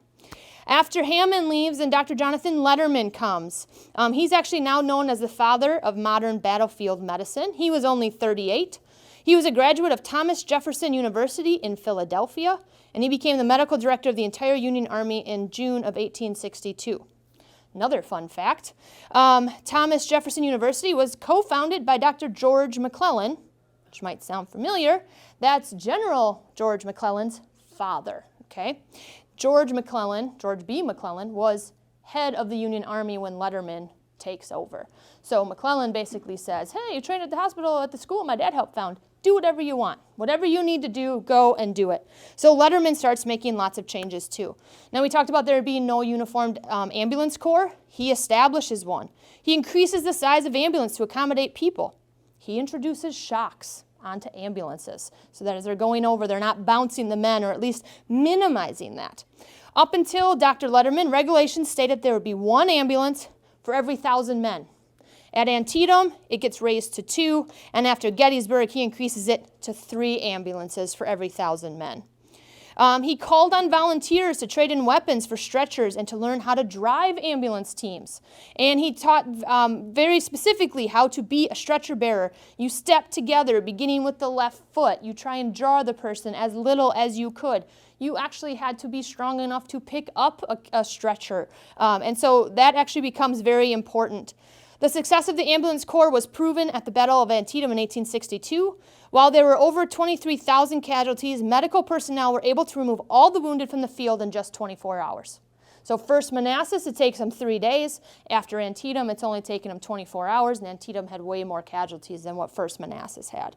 After Hammond leaves and Dr. Jonathan Letterman comes, he's actually now known as the father of modern battlefield medicine. He was only 38. He was a graduate of Thomas Jefferson University in Philadelphia, and he became the medical director of the entire Union Army in June of 1862. Another fun fact, Thomas Jefferson University was co-founded by Dr. George McClellan, which might sound familiar. That's General George McClellan's father, okay? George B. McClellan, was head of the Union Army when Letterman takes over. So McClellan basically says, hey, you trained at the hospital at the school my dad helped found. Do whatever you want. Whatever you need to do, go and do it. So Letterman starts making lots of changes too. Now we talked about there being no uniformed ambulance corps. He establishes one. He increases the size of ambulance to accommodate people. He introduces shocks onto ambulances so that as they're going over, they're not bouncing the men, or at least minimizing that. Up until Dr. Letterman, regulations stated there would be 1 ambulance for every 1,000 men. At Antietam, it gets raised to 2, and after Gettysburg, he increases it to 3 ambulances for every 1,000 men. He called on volunteers to trade in weapons for stretchers and to learn how to drive ambulance teams. And he taught very specifically how to be a stretcher bearer. You step together, beginning with the left foot. You try and jar the person as little as you could. You actually had to be strong enough to pick up a stretcher. And so that actually becomes very important. The success of the ambulance corps was proven at the Battle of Antietam in 1862. While there were over 23,000 casualties, medical personnel were able to remove all the wounded from the field in just 24 hours. So first Manassas, it takes them 3 days. After Antietam, it's only taken them 24 hours, and Antietam had way more casualties than what first Manassas had.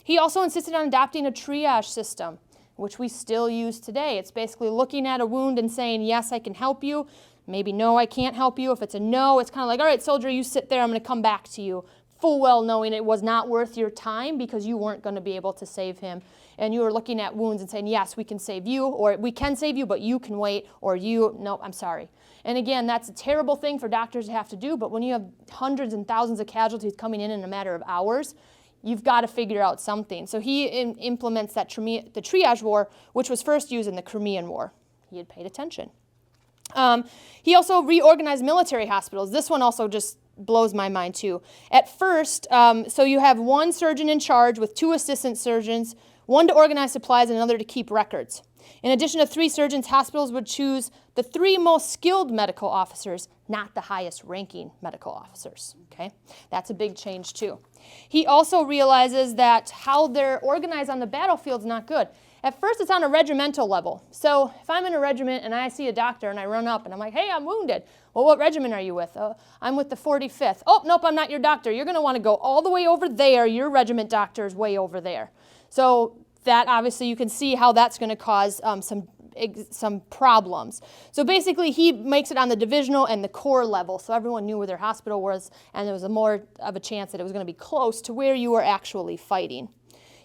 He also insisted on adopting a triage system. which we still use today. It's basically looking at a wound and saying, yes, I can help you. Maybe no, I can't help you. If it's a no, it's kind of like, all right, soldier, you sit there. I'm going to come back to you. Full well knowing it was not worth your time because you weren't going to be able to save him. And you were looking at wounds and saying, yes, we can save you, or we can save you, but you can wait, or no, I'm sorry. And again, that's a terrible thing for doctors to have to do, but when you have hundreds and thousands of casualties coming in a matter of hours, you've got to figure out something. So he implements the triage war, which was first used in the Crimean War. He had paid attention. He also reorganized military hospitals. This one also just blows my mind too. At first, so you have one surgeon in charge with 2 assistant surgeons, one to organize supplies and another to keep records. In addition to 3 surgeons, hospitals would choose the 3 most skilled medical officers, not the highest ranking medical officers. Okay, that's a big change too. He also realizes that how they're organized on the battlefield is not good. At first, it's on a regimental level. So if I'm in a regiment and I see a doctor and I run up and I'm like, hey, I'm wounded. Well, what regiment are you with? I'm with the 45th. Oh, nope, I'm not your doctor. You're going to want to go all the way over there. Your regiment doctor is way over there. So that obviously you can see how that's going to cause some problems. So basically he makes it on the divisional and the corps level, so everyone knew where their hospital was, and there was a more of a chance that it was going to be close to where you were actually fighting.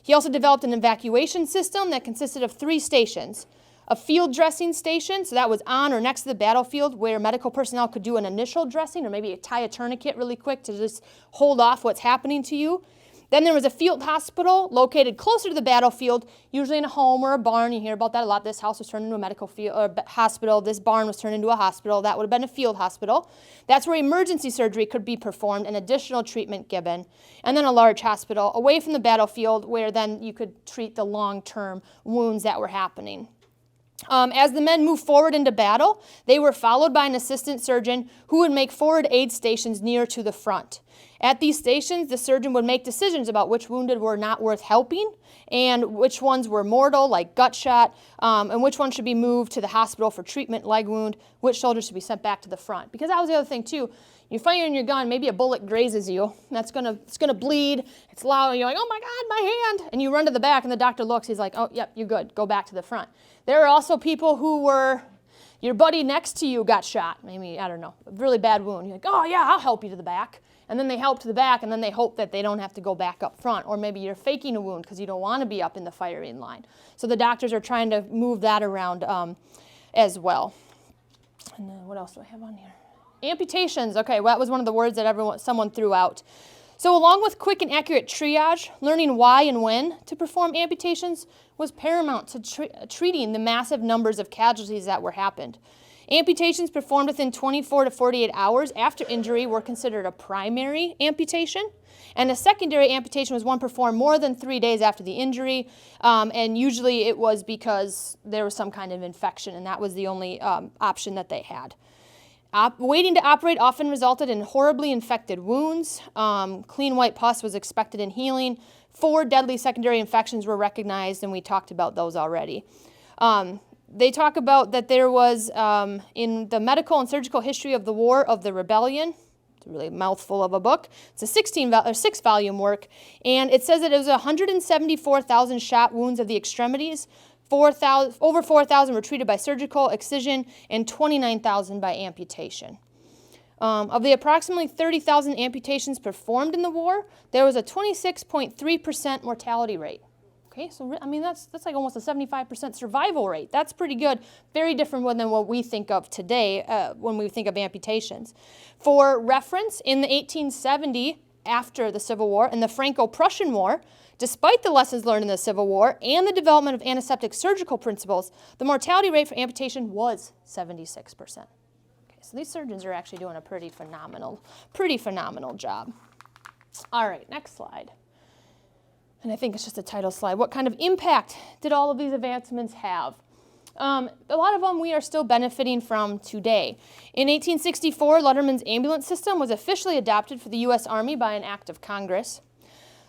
He also developed an evacuation system that consisted of 3 stations. A field dressing station, so that was on or next to the battlefield where medical personnel could do an initial dressing or maybe tie a tourniquet really quick to just hold off what's happening to you. Then there was a field hospital located closer to the battlefield, usually in a home or a barn. You hear about that a lot. This house was turned into a medical hospital. This barn was turned into a hospital. That would have been a field hospital. That's where emergency surgery could be performed and additional treatment given. And then a large hospital away from the battlefield where then you could treat the long-term wounds that were happening. As the men moved forward into battle, they were followed by an assistant surgeon who would make forward aid stations near to the front. At these stations, the surgeon would make decisions about which wounded were not worth helping and which ones were mortal, like gut shot, and which ones should be moved to the hospital for treatment, leg wound, which soldiers should be sent back to the front. Because that was the other thing too. You're firing your gun, maybe a bullet grazes you, it's gonna bleed, it's loud, and you're like, oh my God, my hand, and you run to the back and the doctor looks, he's like, oh, yep, you're good, go back to the front. There are also people who were, your buddy next to you got shot, maybe, I don't know, a really bad wound. You're like, oh yeah, I'll help you to the back. And then they help to the back, and then they hope that they don't have to go back up front. Or maybe you're faking a wound because you don't want to be up in the firing line. So the doctors are trying to move that around as well. And then what else do I have on here? Amputations. Okay, well, that was one of the words that someone threw out. So along with quick and accurate triage, learning why and when to perform amputations was paramount to treating the massive numbers of casualties that were happened. Amputations performed within 24 to 48 hours after injury were considered a primary amputation, and a secondary amputation was one performed more than 3 days after the injury, and usually it was because there was some kind of infection, and that was the only option that they had. Waiting to operate often resulted in horribly infected wounds. Clean white pus was expected in healing. 4 deadly secondary infections were recognized, and we talked about those already. They talk about that there was, in the medical and surgical history of the War of the Rebellion, it's a really mouthful of a book, it's a 6-volume work, and it says that it was 174,000 shot wounds of the extremities, over 4,000 were treated by surgical excision, and 29,000 by amputation. Of the approximately 30,000 amputations performed in the war, there was a 26.3% mortality rate. Okay, so I mean that's like almost a 75% survival rate. That's pretty good. Very different than what we think of today when we think of amputations. For reference, in the 1870, after the Civil War, and the Franco-Prussian War, despite the lessons learned in the Civil War and the development of antiseptic surgical principles, the mortality rate for amputation was 76%. Okay, so these surgeons are actually doing a pretty phenomenal job. All right, next slide. And I think it's just a title slide. What kind of impact did all of these advancements have? A lot of them we are still benefiting from today. In 1864, Letterman's ambulance system was officially adopted for the U.S. Army by an act of Congress.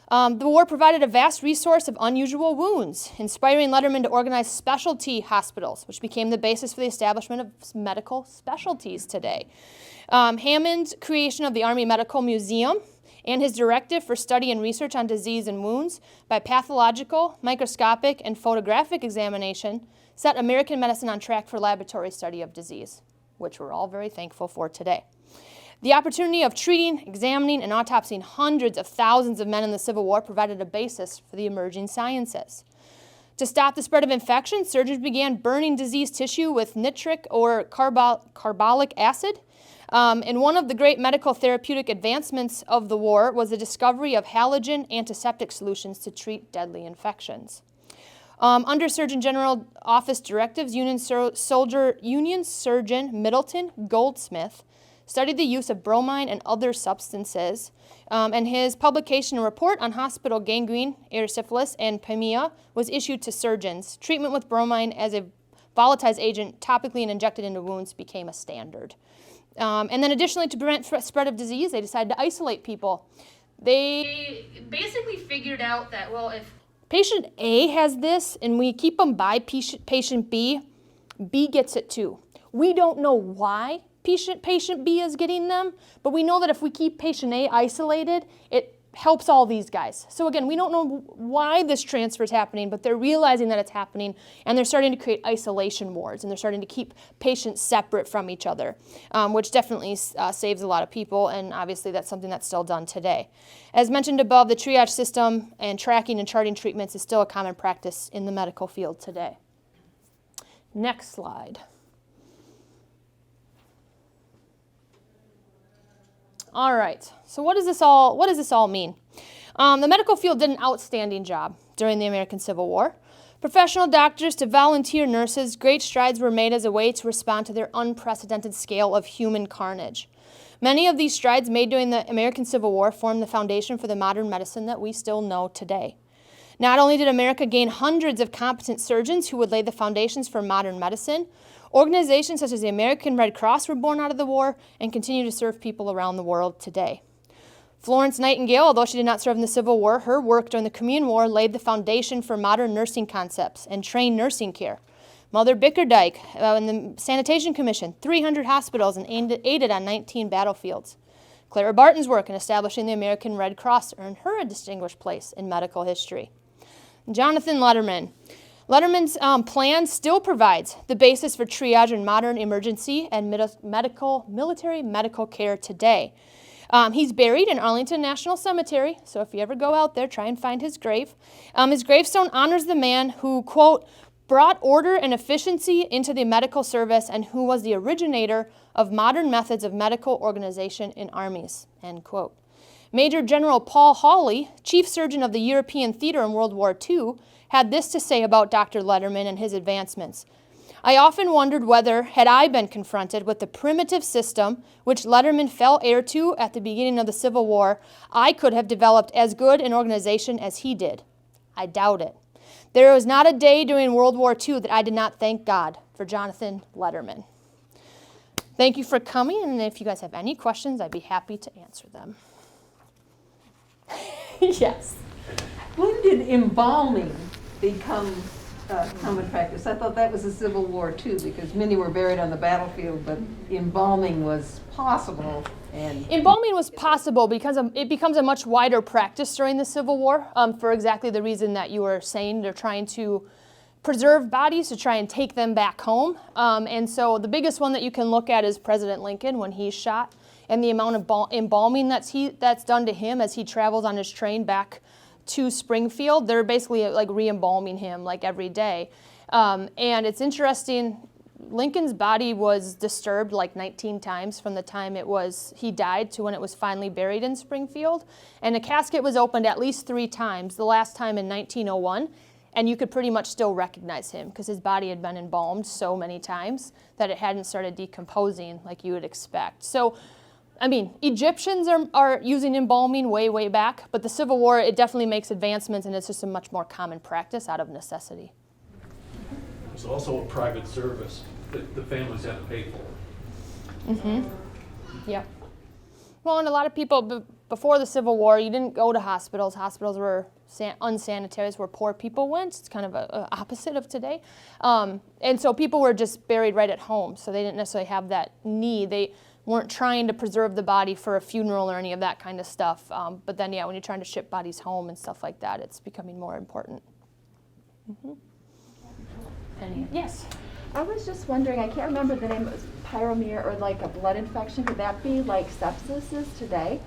The war provided a vast resource of unusual wounds, inspiring Letterman to organize specialty hospitals, which became the basis for the establishment of medical specialties today. Hammond's creation of the Army Medical Museum and his directive for study and research on disease and wounds by pathological, microscopic, and photographic examination set American medicine on track for laboratory study of disease, which we're all very thankful for today. The opportunity of treating, examining, and autopsying hundreds of thousands of men in the Civil War provided a basis for the emerging sciences. To stop the spread of infection, surgeons began burning diseased tissue with nitric or carbolic acid. And one of the great medical therapeutic advancements of the war was the discovery of halogen antiseptic solutions to treat deadly infections. Under Surgeon General Office directives, Union Surgeon Middleton Goldsmith studied the use of bromine and other substances, and his publication and report on hospital gangrene, erysipelas, and pneumonia was issued to surgeons. Treatment with bromine as a volatilized agent topically and injected into wounds became a standard. And then additionally, to prevent spread of disease, they decided to isolate people. They basically figured out that, well, if patient A has this and we keep them by patient B, B gets it too. We don't know why patient B is getting them, but we know that if we keep patient A isolated, it helps all these guys. So again, we don't know why this transfer is happening, but they're realizing that it's happening, and they're starting to create isolation wards, and they're starting to keep patients separate from each other, which definitely saves a lot of people, and obviously that's something that's still done today. As mentioned above, the triage system and tracking and charting treatments is still a common practice in the medical field today. Next slide. All right, so what does this all mean? The medical field did an outstanding job during the American Civil War. Professional doctors to volunteer nurses, great strides were made as a way to respond to their unprecedented scale of human carnage. Many of these strides made during the American Civil War formed the foundation for the modern medicine that we still know today. Not only did America gain hundreds of competent surgeons who would lay the foundations for modern medicine, organizations such as the American Red Cross were born out of the war and continue to serve people around the world today. Florence Nightingale, although she did not serve in the Civil War, her work during the Korean War laid the foundation for modern nursing concepts and trained nursing care. Mother Bickerdike in the Sanitation Commission, 300 hospitals, and aided on 19 battlefields. Clara Barton's work in establishing the American Red Cross earned her a distinguished place in medical history. Jonathan Letterman. Letterman's plan still provides the basis for triage in modern emergency and military medical care today. He's buried in Arlington National Cemetery, so if you ever go out there, try and find his grave. His gravestone honors the man who, quote, brought order and efficiency into the medical service and who was the originator of modern methods of medical organization in armies, end quote. Major General Paul Hawley, chief surgeon of the European theater in World War II, had this to say about Dr. Letterman and his advancements. I often wondered whether, had I been confronted with the primitive system which Letterman fell heir to at the beginning of the Civil War, I could have developed as good an organization as he did. I doubt it. There was not a day during World War II that I did not thank God for Jonathan Letterman. Thank you for coming, and if you guys have any questions, I'd be happy to answer them. Yes. When did embalming become common practice? I thought that was the Civil War too, because many were buried on the battlefield, but embalming was possible. And embalming was possible because it becomes a much wider practice during the Civil War for exactly the reason that you were saying. They're trying to preserve bodies to try and take them back home. And so the biggest one that you can look at is President Lincoln when he's shot, and the amount of embalming that's done to him as he travels on his train back to Springfield. They're basically like re-embalming him like every day. And it's interesting, Lincoln's body was disturbed like 19 times from the time he died to when it was finally buried in Springfield. And the casket was opened at least 3 times, the last time in 1901. And you could pretty much still recognize him because his body had been embalmed so many times that it hadn't started decomposing like you would expect. So, I mean, Egyptians are using embalming way, way back, but the Civil War, it definitely makes advancements, and it's just a much more common practice out of necessity. It's also a private service that the families had to pay for. Mm-hmm. Yep. Well, and a lot of people, before the Civil War, you didn't go to hospitals. Hospitals were unsanitary, where poor people went. It's kind of a opposite of today. And so people were just buried right at home, so they didn't necessarily have that need. weren't trying to preserve the body for a funeral or any of that kind of stuff. But then, yeah, when you're trying to ship bodies home and stuff like that, it's becoming more important. Yes? I was just wondering, I can't remember the name, it was pyromere or like a blood infection. Could that be like sepsis is today?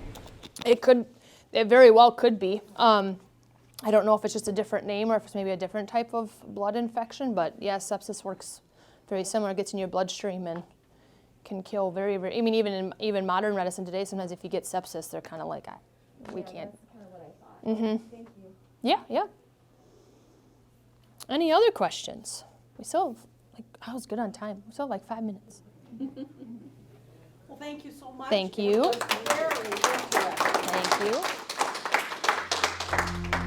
It very well could be. I don't know if it's just a different name or if it's maybe a different type of blood infection, but yeah, sepsis works very similar. It gets in your bloodstream and can kill very, very, I mean, even modern medicine today, sometimes if you get sepsis, they're kind of like, we can't. That's kind of what I thought. Thank you. Yeah. Any other questions? We still have, I was good on time. We still have 5 minutes. Well, thank you so much. Thank you. It was very interesting. Thank you.